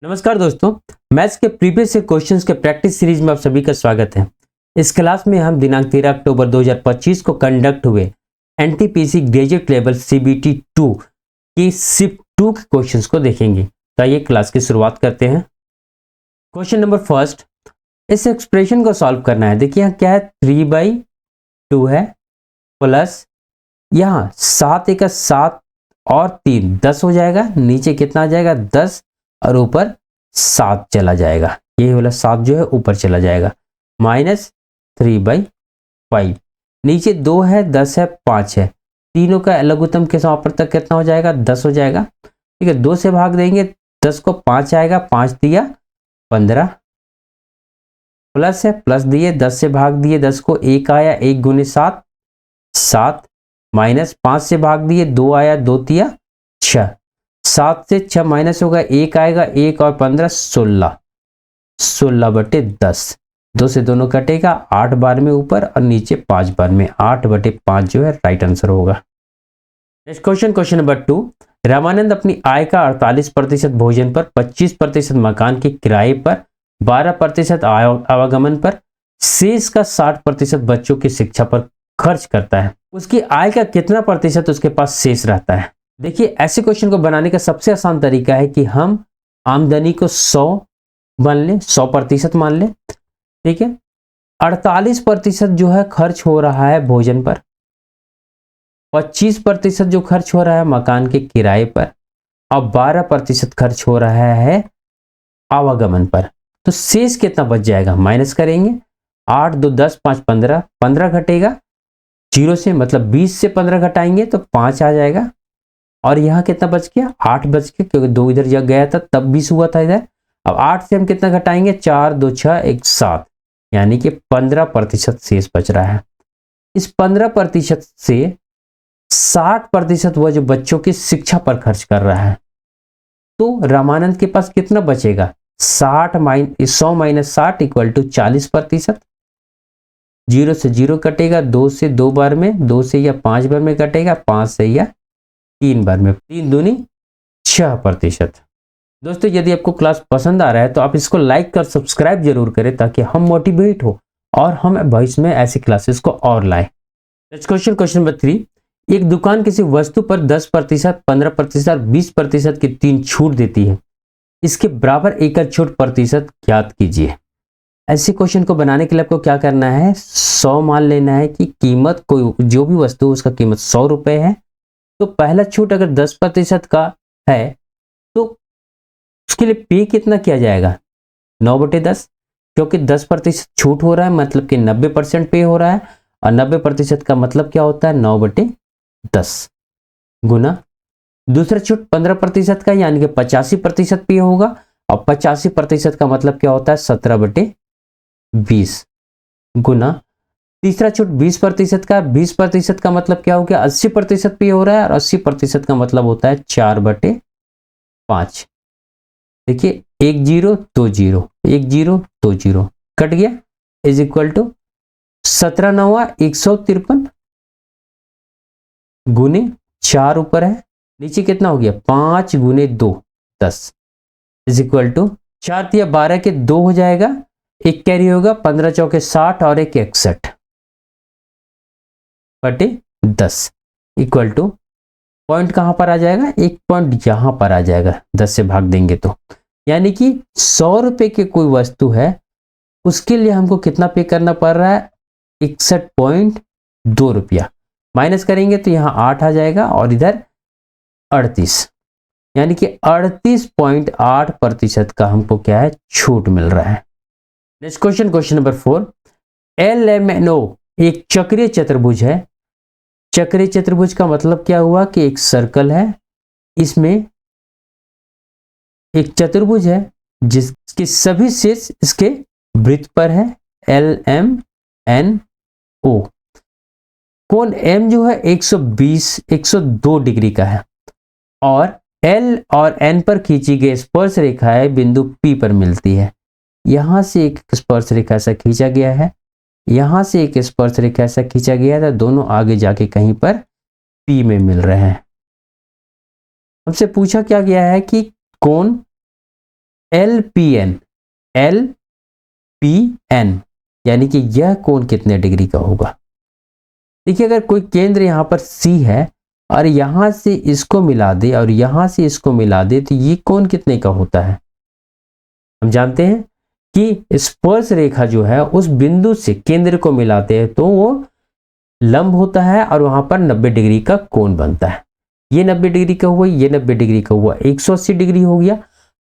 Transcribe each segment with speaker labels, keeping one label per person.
Speaker 1: नमस्कार दोस्तों, मैथ्स के प्रीवियस क्वेश्चंस के प्रैक्टिस सीरीज में आप सभी का स्वागत है। इस क्लास में हम दिनांक 13 अक्टूबर 2025 को कंडक्ट हुए एनटीपीसी ग्रेजुएट लेवल सीबीटी 2 की शिफ्ट 2 के क्वेश्चंस को देखेंगे। तो आइए क्लास की शुरुआत करते हैं। क्वेश्चन नंबर फर्स्ट, इस एक्सप्रेशन को सॉल्व करना है। देखिए यहाँ क्या है, 3/2 है प्लस यहाँ 7 × 7 और 3 10 हो जाएगा। नीचे कितना आ जाएगा 10 और ऊपर 7 चला जाएगा। ये वाला 7 जो है ऊपर चला जाएगा। -3/5 नीचे 2 है 10 है 5 है, तीनों का लघुत्तम के समापवर्तक कितना हो जाएगा 10 हो जाएगा। ठीक है, 2 से भाग देंगे 10 को 5 आएगा, 5 दिया 15 प्लस है, प्लस दिए 10 से भाग दिए 10 को 1 आया, 1 × 7 7 माइनस 5 से भाग दिए 2 आया, 2 तिया 6, 7 से 6 माइनस होगा 1 आएगा, 1 और 15 16 16/10। 2 से दोनों कटेगा, 8 बार में ऊपर और नीचे 5 बार में, 8/5 जो है राइट आंसर होगा। Next question, question number 2, Ramanand अपनी आय का 48% भोजन पर, 25% मकान के किराए पर, 12% आवागमन पर, शेष का 60% बच्चों की शिक्षा पर खर्च करता है। उसकी आय का कितना प्रतिशत उसके पास शेष रहता है? देखिए, ऐसे क्वेश्चन को बनाने का सबसे आसान तरीका है कि हम आमदनी को 100 मान लें, 100% मान लें। ठीक है, 48% जो है खर्च हो रहा है भोजन पर, 25% जो खर्च हो रहा है मकान के किराए पर, और 12% खर्च हो रहा है आवागमन पर। तो शेष कितना बच जाएगा? माइनस करेंगे, 8 2 10 5 15 15 घटेगा 0 से, मतलब 20 से 15 घटाएंगे तो 5 आ जाएगा। और यहाँ कितना बच गया? 8 बच गया, क्योंकि 2 इधर जग गया था तब 20 हुआ था इधर। अब 8 से हम कितना घटाएंगे? 4 2 6 1 7, यानी कि 15% शेष बच रहा है। इस 15% से 60% वह जो बच्चों की शिक्षा पर खर्च कर रहा है। तो रामानंद के पास कितना बचेगा? 100 - 60 = 40%। 0 से 0 कटेगा, 2 से 2 बार में, 2 से या 5 बार में कटेगा, 5 से या 3 बार में, 3 दूनी 6%। दोस्तों, यदि आपको क्लास पसंद आ रहा है तो आप इसको लाइक कर सब्सक्राइब जरूर करें, ताकि हम मोटिवेट हो और हम भविष्य में ऐसी क्लासेस को और लाएं। नेक्स्ट क्वेश्चन, क्वेश्चन नंबर 3, एक दुकान किसी वस्तु पर 10%, 15% और 20% की 3 छूट देती है। इसके बराबर एकल छूट प्रतिशत ज्ञात कीजिए। ऐसे क्वेश्चन को बनाने के लिए आपको क्या करना है? 100 मान लेना है कि कीमत, कोई जो भी वस्तु उसका कीमत 100 रुपए है। तो पहला छूट अगर 10% का है तो उसके लिए पे कितना किया जाएगा? 9/10, क्योंकि 10% छूट हो रहा है, मतलब कि 90% पे हो रहा है। और 90% का मतलब क्या होता है? 9/10 गुना दूसरा छूट 15% का, यानी कि 85% पे होगा। और 85% का मतलब क्या होता है? 17/20 गुना तीसरा छूट 20% का, 20% का मतलब क्या हो गया? 80% पे हो रहा है, और 80% का मतलब होता है 4/5। देखिए, 1 0 2 0 1 0 2 0 कट गया, इज इक्वल टू 17 9 153 गुने 4 ऊपर है, नीचे कितना हो गया? 5 × 2 10 इज इक्वल टू 4 × 12 के 2 हो जाएगा, एक कैरी होगा, 15 चौके 60 और एक 61/10 इक्वल टू, पॉइंट कहां पर आ जाएगा? एक पॉइंट यहां पर आ जाएगा 10 से भाग देंगे तो, यानी कि 100 रुपए की कोई वस्तु है, उसके लिए हमको कितना पे करना पड़ रहा है? 61.2 रुपया। माइनस करेंगे तो यहां 8 आ जाएगा और इधर 38, यानी कि 38.8% का हमको क्या है? छूट मिल रहा है। Next question, question number 4, LMNO एक चक्रीय चतुर्भुज है। चक्रीय चतुर्भुज का मतलब क्या हुआ? कि एक सर्कल है, इसमें एक चतुर्भुज है जिसके सभी शेष इसके वृत्त पर है, LMNO। कोण M जो है 102 डिग्री का है, और L और N पर खींची गई स्पर्श रेखाएं बिंदु P पर मिलती है। यहां से एक स्पर्श रेखा ऐसा खींचा गया है, यहां से एक स्पर्श रेखा ऐसा खींचा गया था, दोनों आगे जाके कहीं पर P में मिल रहे हैं। हमसे पूछा क्या गया है कि कोण LPN, LPN यानी कि यह कोण कितने डिग्री का होगा। देखिए अगर कोई केंद्र यहाँ पर C है और यहां से इसको मिला दे और यहां से इसको मिला दे तो ये कोण कितने का होता है। हम जानते हैं कि स्पर्श रेखा जो है उस बिंदु से केंद्र को मिलाते हैं तो वो लंब होता है और वहां पर 90 डिग्री का कोण बनता है। ये 90 डिग्री का हुआ, ये 90 डिग्री का हुआ, 180 डिग्री हो गया।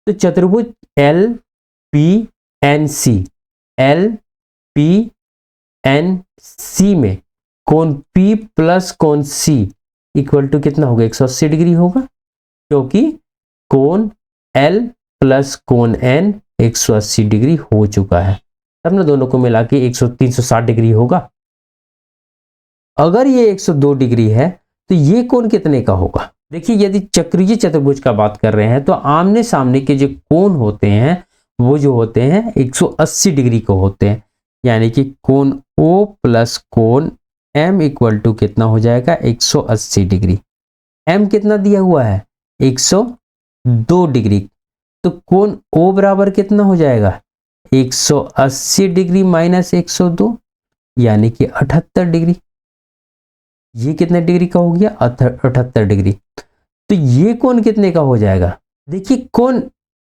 Speaker 1: तो चतुर्भुज LPNC, LPNC में कोण P प्लस कोण C इक्वल टू कितना होगा, 180 डिग्री होगा, क्योंकि कोण L प्लस कोण N 180 डिग्री हो चुका है। तब ना दोनों को मिला के 360 डिग्री होगा। अगर ये 102 डिग्री है तो ये कोण कितने का होगा। देखिए यदि चक्रीय चतुर्भुज का बात कर रहे हैं तो आमने सामने के जो कोण होते हैं वो जो होते हैं 180 डिग्री को होते हैं, यानी कि कोण O प्लस कोण M इक्वल टू कितना हो जाएगा, 180 डिग्री। M कितना दिया हुआ है, 102 डिग्री। तो कोण O बराबर कितना हो जाएगा, 180 डिग्री माइनस 102 यानी कि 78 डिग्री। ये कितने डिग्री का हो गया, 78 डिग्री। तो ये कोण कितने का हो जाएगा। देखिए कोण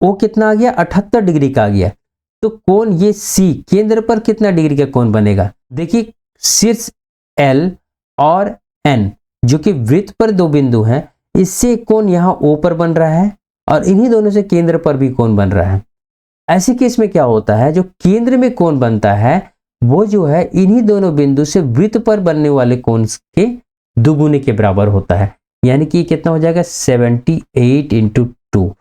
Speaker 1: O कितना आ गया, 78 डिग्री का आ गया। तो कोण ये C केंद्र पर कितना डिग्री का कोण बनेगा। देखिए शीर्ष L और N जो कि वृत्त पर दो बिंदु हैं, इससे कोण यहाँ O पर बन रहा है और इन्हीं दोनों से केंद्र पर भी कोण बन रहा है। ऐसे केस में क्या होता है, जो केंद्र में कोण बनता है वो जो है इन्हीं दोनों बिंदु से वृत्त पर बनने वाले कोण के दुगुने के बराबर होता है, यानी कि कितना हो जाएगा, 78 इंटू 2।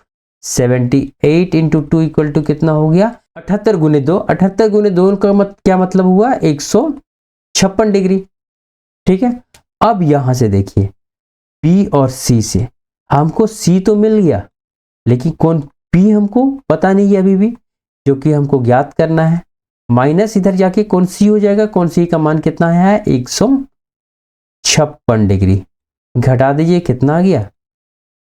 Speaker 1: 78 इंटू 2 इक्वल टू कितना हो गया, 78 गुने 2। 78 गुने 2 का क्या मतलब हुआ, 156 डिग्री। ठीक है। अब यहां से देखिए P और C से हमको C तो मिल गया, लेकिन कोण P हमको पता नहीं है अभी भी, जो कि हमको ज्ञात करना है। माइनस इधर जाके कोण C हो जाएगा। कोण C का मान कितना है, 156 डिग्री। घटा दीजिए, कितना आ गया,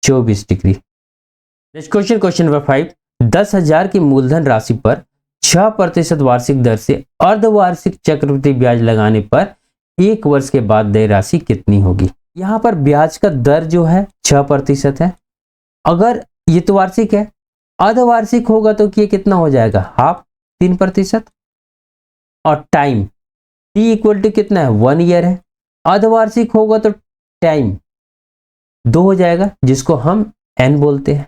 Speaker 1: 24 degree. Next question, question number 5। 10,000 की मूलधन राशि पर 6% वार्षिक दर से अर्धवार्षिक चक्रवृद्धि ब्याज लगाने पर 1 वर्ष के बाद देय राशि कितनी होगी। यहां पर ब्याज का दर जो है 6% है। अगर ये तो वार्षिक है, अर्धवार्षिक होगा तो ये कितना हो जाएगा, हाफ, 3%। और टाइम T इक्वल टू कितना है, 1 ईयर है। अर्धवार्षिक होगा तो टाइम 2 हो जाएगा, जिसको हम N बोलते हैं।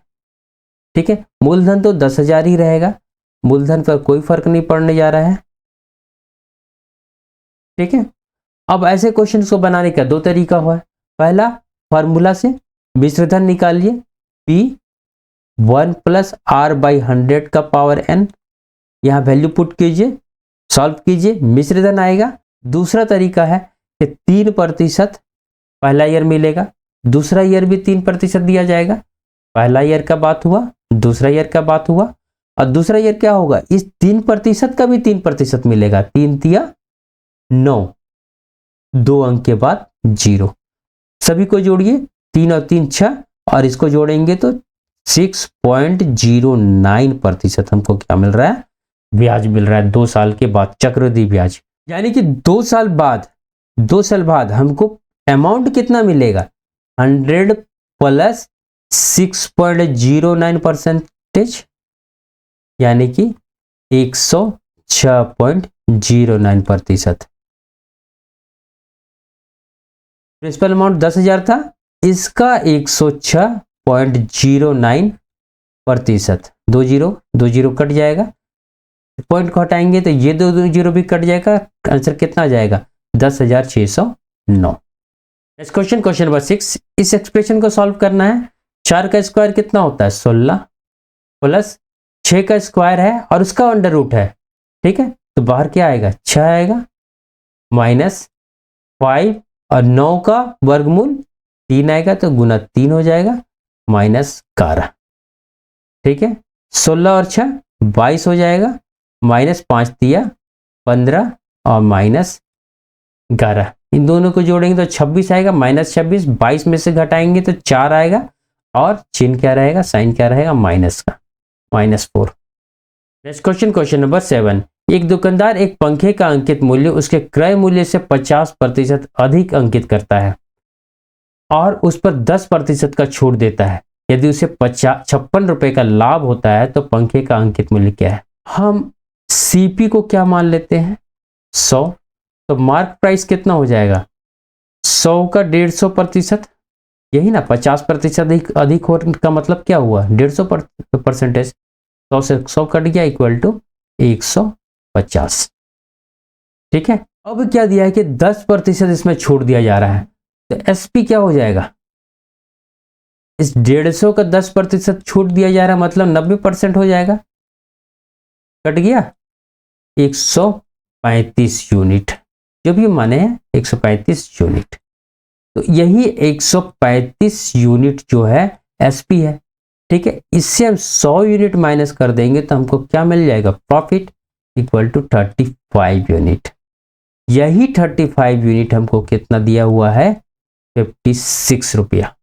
Speaker 1: ठीक है। मूलधन तो 10,000 ही रहेगा, मूलधन पर कोई फर्क नहीं पड़ने जा रहा है। ठीक है। अब ऐसे क्वेश्चन को बनाने का 2 तरीका हुआ है। पहला, फॉर्मूला से मिश्रधन निकालिए, P 1 प्लस R बाई 100 का पावर N। यहां वैल्यू पुट कीजिए, सॉल्व कीजिए, मिश्रधन आएगा। दूसरा तरीका है कि 3% पहला ईयर मिलेगा, दूसरा ईयर भी 3% दिया जाएगा। पहला ईयर का बात हुआ, दूसरा ईयर का बात हुआ, और दूसरा ईयर क्या होगा, इस 3% का भी 3% मिलेगा। 3 तिया 9, 2 अंक के बाद 0। सभी को जोड़िए, 3 और 3 6, और इसको जोड़ेंगे तो 6.09% हमको क्या मिल रहा है, ब्याज मिल रहा है 2 साल के बाद, चक्रवृद्धि ब्याज। यानी कि 2 साल बाद हमको अमाउंट कितना मिलेगा, 100 प्लस 6.09%, यानी कि 106.09%। प्रिंसिपल अमाउंट 10,000 था, इसका 106.09%। 2 जीरो कट जाएगा, पॉइंट को हटाएंगे तो ये 2 जीरो भी कट जाएगा। आंसर कितना आ जाएगा, 10,609। Next question, question number 6। इस एक्सप्रेशन को सॉल्व करना है। 4 का स्क्वायर कितना होता है, 16, प्लस 6 का स्क्वायर है और उसका अंडर रूट है। ठीक है। तो बाहर क्या आएगा, 6 आएगा, माइनस 5 और 9 का वर्गमूल 3 आएगा, तो गुना 3 हो जाएगा, माइनस 11। ठीक है। 16 और 6 22 हो जाएगा, माइनस 5 तिया 15 और माइनस 11। इन दोनों को जोड़ेंगे तो 26 आएगा, माइनस 26। 22 में से घटाएंगे तो 4 आएगा, और चिन्ह क्या रहेगा, साइन क्या रहेगा, माइनस का। -4। Next question, question number 7। एक दुकानदार एक पंखे का अंकित मूल्य उसके क्रय मूल्य से 50% अधिक अंकित करता है और उस पर 10% का छूट देता है। यदि उसे 56 रुपए का लाभ होता है तो पंखे का अंकित मूल्य क्या है? हम सीपी को क्या मान लेते हैं? 100। तो मार्क प्राइस कितना हो जाएगा? 100 का 150%, यही ना। 50% अधिक हो का मतलब क्या हुआ? 150%। 100 से 100 कट गया इक्वल टू 150। ठीक है। अब क्या दिया है कि 10% इसमें छूट दिया जा रहा है, तो एसपी क्या हो जाएगा? इस 150 का 10% छूट दिया जा रहा है मतलब 90% हो जाएगा। कट गया 135 यूनिट, जो भी माने 135 यूनिट। तो यही 135 यूनिट जो है एसपी है। ठीक है, इससे हम 100 यूनिट माइनस कर देंगे तो हमको क्या मिल जाएगा? Profit equal to 35 unit. यही 35 यूनिट हमको कितना दिया हुआ है? 56 रुपया।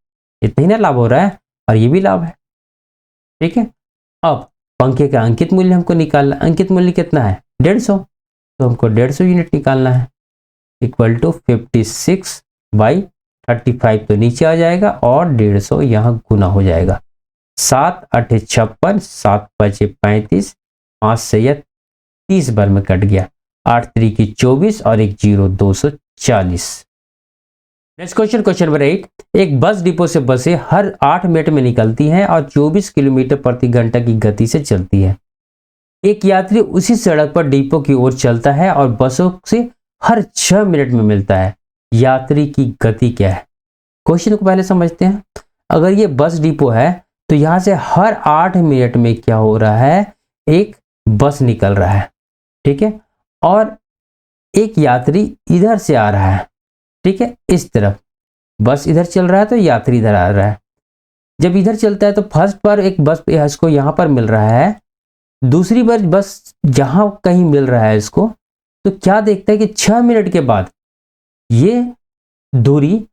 Speaker 1: इतना ही ना लाभ हो रहा है, और ये भी लाभ है। ठीक है। अब पंखे का अंकित मूल्य हमको निकालना। अंकित मूल्य कितना है? 150। तो हमको 150 यूनिट निकालना है इक्वल टू 56 बाई 35 तो नीचे आ जाएगा और 150 यहाँ गुना हो जाएगा। 7 8 56, 7 5 35, 5 से 30 बार में कट गया। 8 3 की 24 और 1 0 240। Next question, question number 8। एक बस डिपो से बसें हर 8 मिनट में निकलती हैं और 24 किलोमीटर प्रति घंटा की गति से चलती है। एक यात्री उसी सड़क पर डिपो की ओर चलता है और बसों से हर 6 मिनट में मिलता है। यात्री की गति क्या है? क्वेश्चन को पहले समझते हैं। अगर ये बस डिपो है तो यहां से हर 8 मिनट में क्या हो रहा है? एक बस निकल रहा है। ठीक है, और एक यात्री इधर से आ रहा है। ठीक है, इस तरफ बस इधर चल रहा है तो यात्री इधर आ रहा है। जब इधर चलता है तो फर्स्ट बार एक बस इसको यहां पर मिल रहा है, दूसरी बार बस जहां कहीं मिल रहा है इसको, तो क्या देखता है कि 6 मिनट के बाद ये दूरी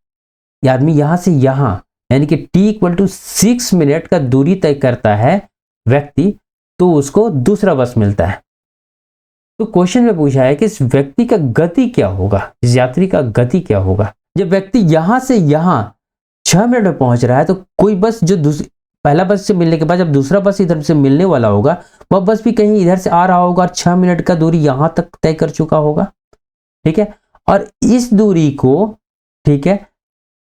Speaker 1: आदमी यहां से यहां यानी कि t इक्वल टू 6 मिनट का दूरी तय करता है व्यक्ति, तो उसको दूसरा बस मिलता है। तो क्वेश्चन में पूछा है कि इस व्यक्ति का गति क्या होगा, इस यात्री का गति क्या होगा। जब व्यक्ति यहां से यहां 6 मिनट में पहुंच रहा है तो कोई बस जो पहला बस से मिलने के बाद जब दूसरा बस इधर से मिलने वाला होगा, वह बस भी कहीं इधर से आ रहा होगा और 6 मिनट का दूरी यहां तक तय कर चुका होगा। ठीक है, और इस दूरी को, ठीक है,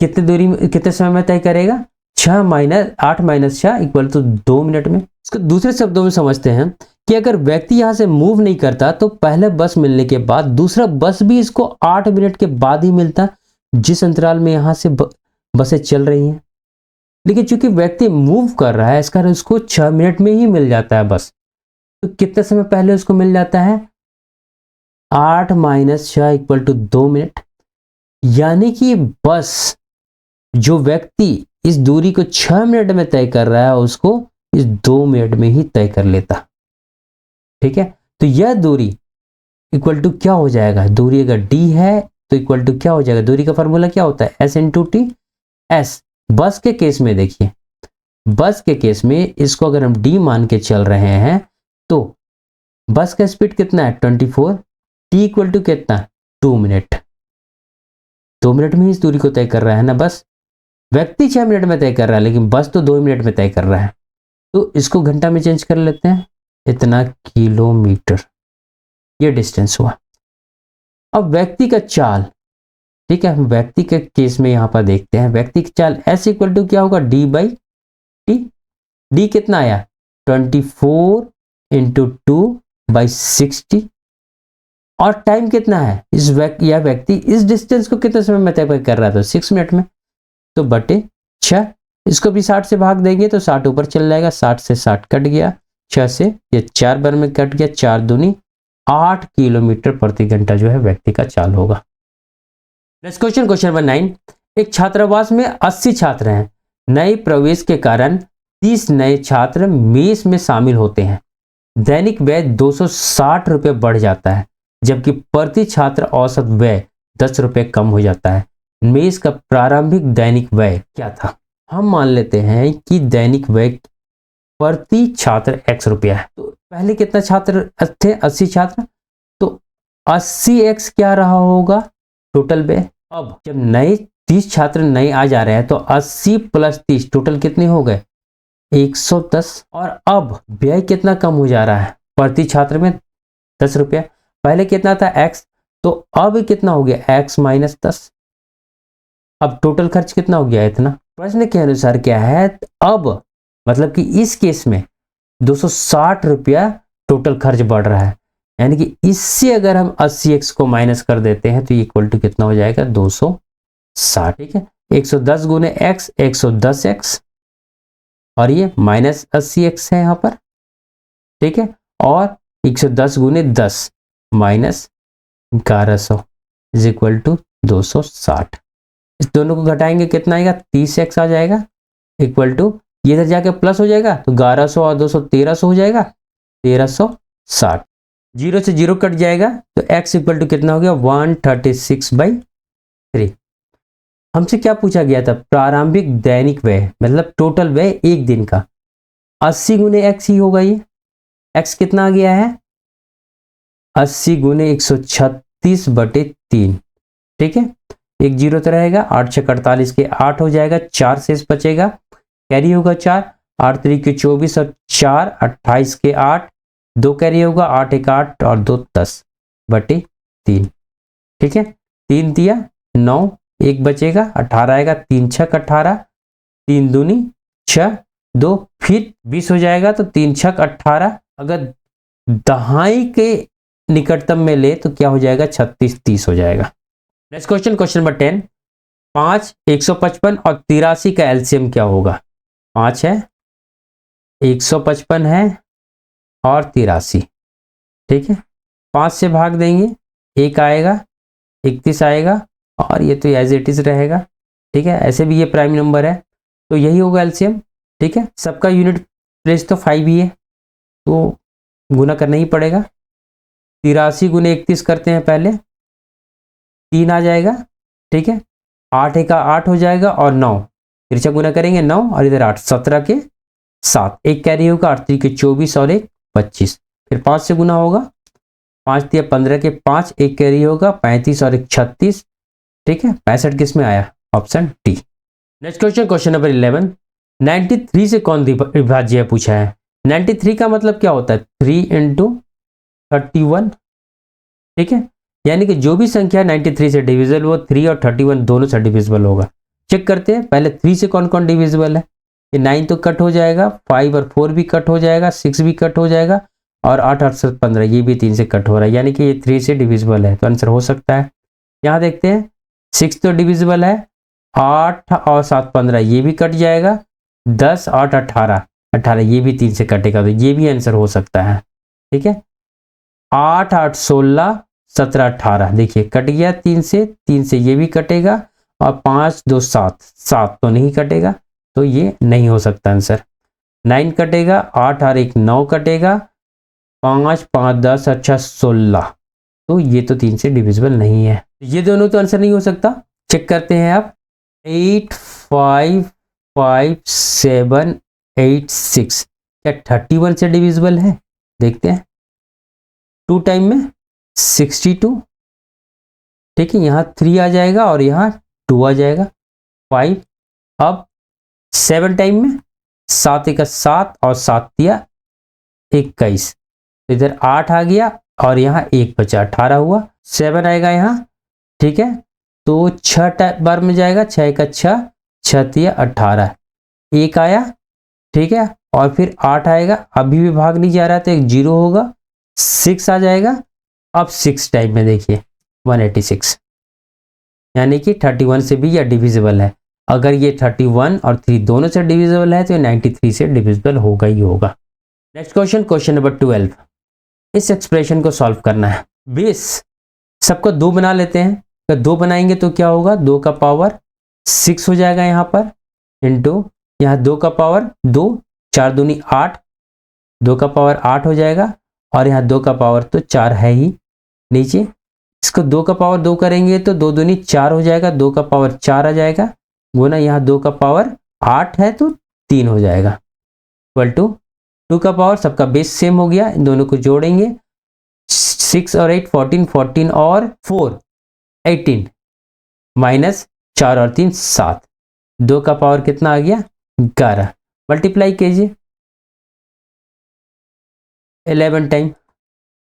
Speaker 1: कितने समय में तय करेगा? 6 minus 8 minus 6 equal to 2 minute में। इसको दूसरे शब्दों में समझते हैं कि अगर व्यक्ति यहां से मूव नहीं करता तो पहले बस मिलने के बाद दूसरा बस भी इसको 8 मिनट के बाद ही मिलता, जिस अंतराल में यहां से बसें चल रही हैं। लेकिन चूंकि व्यक्ति मूव कर रहा है, इस कारण उसको 6 मिनट में ही मिल जाता है बस। तो कितने समय पहले उसको मिल जाता है? 8 माइनस 6 इक्वल टू 2 मिनट। यानी कि बस जो व्यक्ति इस दूरी को 6 मिनट में तय कर रहा है उसको इस 2 मिनट में ही तय कर लेता। ठीक है, तो यह दूरी इक्वल टू क्या हो जाएगा? दूरी अगर d है तो इक्वल टू क्या हो जाएगा? दूरी का फॉर्मूला क्या होता है? s into T. S bus के केस में देखिए, बस के केस में इसको अगर हम d मान के चल रहे हैं तो बस का स्पीड कितना है? 24। t इक्वल टू कितना? 2 मिनट। 2 मिनट में ही इस दूरी को तय कर रहा है ना बस। व्यक्ति 6 मिनट में तय कर रहा है लेकिन बस तो 2 मिनट में तय कर रहा है। तो इसको घंटा में चेंज कर लेते हैं, इतना किलोमीटर ये डिस्टेंस हुआ। अब व्यक्ति का चाल, ठीक है, हम व्यक्ति के केस में यहां पर देखते हैं। व्यक्ति की चाल s इक्वल टू क्या होगा? d by T. डी कितना आया? 24 इंटू 2 बाई 60। और टाइम कितना है? यह व्यक्ति इस डिस्टेंस को कितने समय में तय कर रहा था? 6 मिनट में। तो बटे 6, इसको भी 60 से भाग देंगे तो 60 ऊपर चल जाएगा। 60 से 60 कट गया, 6 से ये 4 बार में कट गया, 4 दूनी 8 किलोमीटर प्रति घंटा जो है व्यक्ति का चाल होगा। Next question, question number 9। एक छात्रावास में 80 छात्र हैं। नए प्रवेश के कारण 30 नए छात्र मेस में शामिल होते हैं। दैनिक व्यय 260 रुपये बढ़ जाता है, जबकि प्रति छात्र औसत व्यय 10 रुपये कम हो जाता है। मेस का प्रारंभिक दैनिक व्यय क्या था? हम मान लेते हैं कि दैनिक व्यय प्रति छात्र x रुपया है। तो पहले कितना छात्र थे? 80 छात्र, तो 80x क्या रहा होगा टोटल व्यय। अब जब नए 30 छात्र नए आ जा रहे हैं तो 80 प्लस 30 टोटल कितने हो गए? 110। और अब व्यय कितना कम हो जा रहा है प्रति छात्र में? 10 रुपया। पहले कितना था? x, तो अब कितना हो गया? x minus 10। अब टोटल खर्च कितना हो गया? इतना। प्रश्न के अनुसार क्या है? अब मतलब कि इस केस में 260 रुपया टोटल खर्च बढ़ रहा है, यानी कि इससे अगर हम 80x को माइनस कर देते हैं तो इक्वल टू कितना हो जाएगा? 260। ठीक है, 110 गुने x 110x, और ये माइनस 80x है यहां पर। ठीक है, और 110 गुने 10 माइनस 1100 इज इक्वल टू 260। इस दोनों को घटाएंगे कितना आएगा? 30x आ जाएगा, इक्वल टू ये इधर जाके प्लस हो जाएगा तो 1100 और 200 1300 हो जाएगा, 1360। जीरो से जीरो कट जाएगा तो x इक्वल टू कितना हो गया? 136/3। हमसे क्या पूछा गया था? प्रारंभिक दैनिक व्यय, मतलब टोटल व्यय एक दिन का। 80 गुने x ही होगा ये। x कितना आ गया है? 80 गुने 136/3। ठीक है, एक जीरो तो रहेगा, 8 6 48 के 8 हो जाएगा, 4 शेष बचेगा, कैरी होगा 4, 8 3 के 24 और 4 28 के 8, 2 कैरी होगा, 8 1 8 और 2 10/3। ठीक है, 3 दिया 9, 1 बचेगा, 18 आएगा, 3 6 18, 3 दूनी 6, 2 फिर 20 हो जाएगा, तो 3 6 18। अगर दहाई के निकटतम में ले तो क्या हो जाएगा? 36 30 हो जाएगा। Next question, question number 10। 5 155 और 83 का एलसीएम क्या होगा? 5 है, 155 है और 83। ठीक है, 5 से भाग देंगे, 1 आएगा, 31 आएगा, और ये तो एज इट इज रहेगा। ठीक है, ऐसे भी ये प्राइम नंबर है तो यही होगा एलसीएम। ठीक है, सबका यूनिट प्लेस तो 5 ही है तो गुना करना ही पड़ेगा। 83 गुने 31 करते हैं पहले, 3 आ जाएगा। ठीक है, 8 1 8 हो जाएगा, और 9 तिरछा गुना करेंगे 9, और इधर 8 17 के 7, एक कैरी होगा, 8 3 के 24 और 1 25। फिर 5 से गुना होगा, 5 3 15 के 5, एक कैरी होगा, 35 और 1 36। ठीक है, 65 किस में आया? Option D. Next question, question number 11। 93 से कौन विभाज्य है पूछा है। 93 का मतलब क्या होता है? 3 × 31। ठीक है, यानी कि जो भी संख्या 93 से डिविजिबल वो 3 और 31 दोनों से डिविजिबल होगा। चेक करते हैं पहले 3 से कौन कौन डिविजिबल है। ये 9 तो कट हो जाएगा, 5 और 4 भी कट हो जाएगा, 6 भी कट हो जाएगा, और 8 8 7 15 ये भी 3 से कट हो रहा है, यानी कि ये 3 से डिविजिबल है, तो आंसर हो सकता है। यहाँ देखते हैं 6 तो डिविजिबल है, 8 और 7 15 ये भी कट जाएगा, 10 8 18 18 ये भी 3 से कटेगा, तो ये भी आंसर हो सकता है। ठीक है, 8 8 16 17 18 देखिए कट गया 3 से ये भी कटेगा, और 5 2 7 7 तो नहीं कटेगा, तो ये नहीं हो सकता आंसर। 9 कटेगा, 8 और 1 9 कटेगा, 5 5 10 अच्छा 16, तो ये तो 3 से डिविजिबल नहीं है, ये दोनों तो आंसर नहीं हो सकता। चेक करते हैं आप। 8 5 5 7 8 6 क्या 31 से डिविजिबल है? देखते हैं, 2 टाइम में 62। ठीक है, यहाँ 3 आ जाएगा और यहाँ 2 आ जाएगा, 5। अब 7 टाइम में 7 1 7 और 7 दिया 21, इधर 8 आ गया और यहाँ 1 बचा, 18 हुआ, 7 आएगा यहाँ। ठीक है, तो 6 बार में जाएगा, 6 1 6 6 दिया 18, 1 आया। ठीक है, और फिर 8 आएगा, अभी भी भाग नहीं जा रहा तो एक 0 होगा, 6 आ जाएगा। अब 6 टाइम में देखिए 186, यानी कि 31 से भी यह डिविजिबल है। अगर ये 31 और 3 दोनों से डिविजिबल है तो ये 93 से डिविजिबल होगा ही होगा। Next question, question number 12। इस एक्सप्रेशन को सॉल्व करना है। 20 सबको 2 बना लेते हैं, अगर 2 बनाएंगे तो क्या होगा? 2 का पावर 6 हो जाएगा यहाँ पर, इंटू यहाँ 2 का पावर 2, 4 दूनी 8, 2 का पावर 8 हो जाएगा, और यहाँ 2 का पावर तो 4 है ही नीचे। इसको 2 का पावर 2 करेंगे तो 2 दूनी 4 हो जाएगा, 2 का पावर 4 आ जाएगा, गुना यहाँ 2 का पावर 8 है तो 3 हो जाएगा, इक्वल टू 2 का पावर सबका बेस सेम हो गया, इन दोनों को जोड़ेंगे 6 और 8 14, 14 और 4 18 माइनस 4 और 3 7, 2 का पावर कितना आ गया 11, मल्टीप्लाई कीजिए 11 टाइम।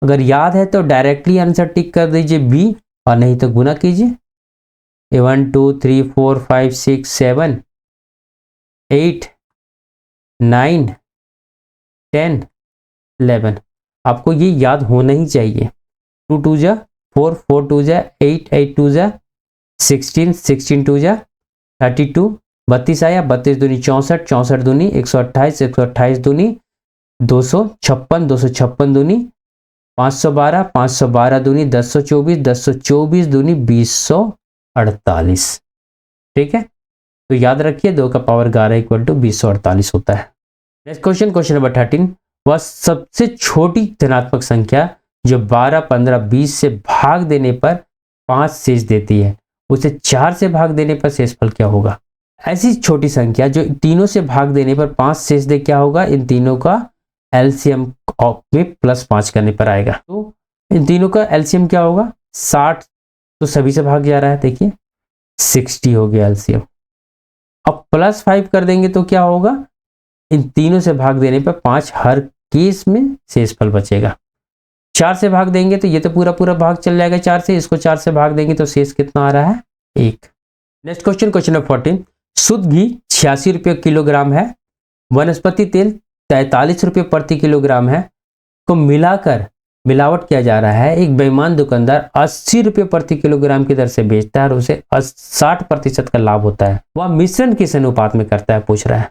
Speaker 1: अगर याद है तो डायरेक्टली आंसर टिक कर दीजिए बी, और नहीं तो गुना कीजिए 1 2 3 4 5 6 7 8 9 10 11। आपको ये याद होना ही चाहिए। 2 2 जा 4, 4 2 जा 8, 8 2 जा 16, 16 2 जा 32, 32 आया, 32 दूनी 64, 64 दूनी 128, 128 दूनी 256, 256 दूनी 512, 512 दूनी 1024, 1024 दूनी 2048। ठीक है, तो याद रखिए 2 का पावर 11 इक्वल टू 2048 होता है। नेक्स्ट क्वेश्चन, क्वेश्चन नंबर 13, वह सबसे छोटी धनात्मक संख्या जो 12, 15, 20 से भाग देने पर 5 शेष देती है, उसे 4 से भाग देने पर शेषफल क्या होगा? ऐसी छोटी संख्या जो तीनों से भाग देने पर 5 शेष दे, क्या होगा? इन तीनों का एलसीएम में +5 करने पर आएगा। तो इन तीनों का एलसीएम क्या होगा? 60 तो सभी से भाग जा रहा है, देखिए 60 हो गया एलसीएम। अब +5 कर देंगे तो क्या होगा? इन तीनों से भाग देने पर 5 हर केस में शेषफल बचेगा। 4 से भाग देंगे तो ये तो पूरा पूरा भाग चल जाएगा 4 से, इसको 4 से भाग देंगे तो शेष कितना आ रहा है? 1। नेक्स्ट क्वेश्चन, क्वेश्चन नंबर 14, शुद्ध घी 86 रुपये किलोग्राम है, वनस्पति तेल 43 रुपये प्रति किलोग्राम है, को मिलाकर मिलावट किया जा रहा है। एक बेईमान दुकानदार 80 रुपये प्रति किलोग्राम की दर से बेचता है और उसे 60% का लाभ होता है। वह मिश्रण किस अनुपात में करता है, पूछ रहा है।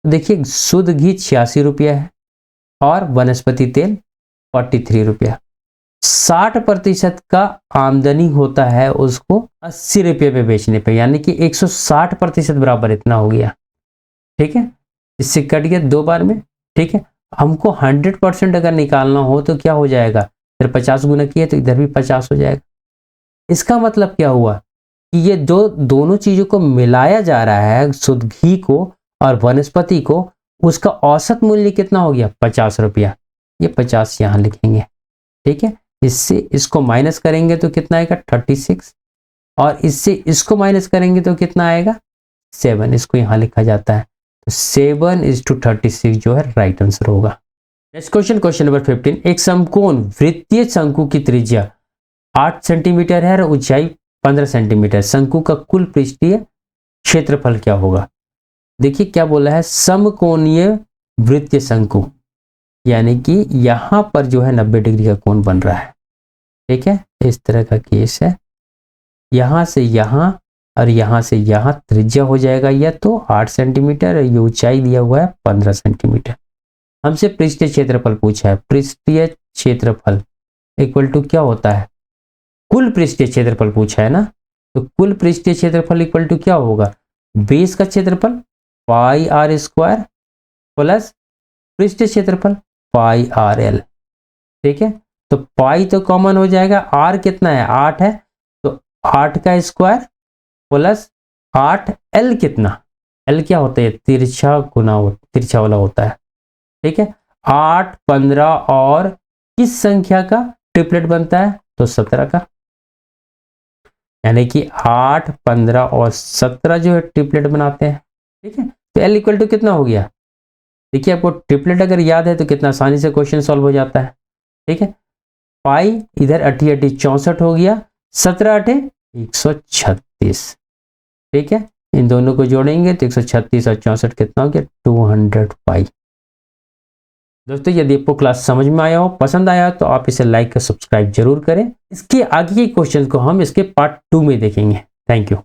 Speaker 1: तो देखिए, शुद्ध घी 86 रुपया है और वनस्पति तेल 43 रुपया, 60% का आमदनी होता है उसको 80 रुपये पे बेचने पे, यानी कि 160% बराबर इतना हो गया। ठीक है, इससे कट गया 2 बार में। ठीक है, हमको 100% अगर निकालना हो तो क्या हो जाएगा? फिर 50 गुना किए तो इधर भी 50 हो जाएगा। इसका मतलब क्या हुआ कि ये दोनों चीजों को मिलाया जा रहा है, शुद्ध घी को और वनस्पति को, उसका औसत मूल्य कितना हो गया? 50 रुपया। ये 50 यहां लिखेंगे। ठीक है, इससे इसको माइनस करेंगे तो कितना आएगा? 36, और इससे इसको माइनस करेंगे तो कितना आएगा? 7। इसको यहां लिखा जाता है, तो 7:36 जो है राइट आंसर होगा। नेक्स्ट क्वेश्चन, क्वेश्चन नंबर 15, एक समकोण वृत्तीय शंकु की त्रिज्या 8 सेंटीमीटर है और ऊंचाई 15 सेंटीमीटर, शंकु का कुल पृष्ठीय क्षेत्रफल क्या होगा? देखिए क्या बोला है, समकोणीय वृत्तीय शंकु, यानी कि यहां पर जो है 90 डिग्री का कोण बन रहा है। ठीक है, इस तरह का केस है, यहां से यहां और यहां से यहां त्रिज्या हो जाएगा यह तो 8 सेंटीमीटर, ये ऊंचाई दिया हुआ है 15 सेंटीमीटर। हमसे पृष्ठीय क्षेत्रफल पूछा है, पृष्ठीय क्षेत्रफल इक्वल टू क्या होता है? कुल पृष्ठीय क्षेत्रफल पूछा है ना, तो कुल पृष्ठीय क्षेत्रफल इक्वल टू क्या होगा? बेस का क्षेत्रफल πr² प्लस पृष्ठीय क्षेत्रफल πrl। ठीक है, तो पाई तो कॉमन हो जाएगा, r कितना है? 8 है, तो 8 का स्क्वायर प्लस 8l कितना? l क्या होता है? तिरछा गुना, तिरछा वाला होता है। ठीक है, 8, 15 और किस संख्या का ट्रिपलेट बनता है? तो 17 का, यानी कि 8, 15 और 17 जो है ट्रिपलेट बनाते हैं। ठीक है, तो l इक्वल टू कितना हो गया? देखिए, आपको ट्रिपलेट अगर याद है तो कितना आसानी से क्वेश्चन सॉल्व हो जाता है। ठीक है, पाई इधर 8 8 64 हो गया, 17 8 136। ठीक है, इन दोनों को जोड़ेंगे तो 136 और 64 कितना हो गया? 200 पाई। दोस्तों, यदि आपको क्लास समझ में आया हो, पसंद आया हो, तो आप इसे लाइक और सब्सक्राइब जरूर करें। इसके आगे के क्वेश्चन को हम इसके पार्ट 2 में देखेंगे। Thank you.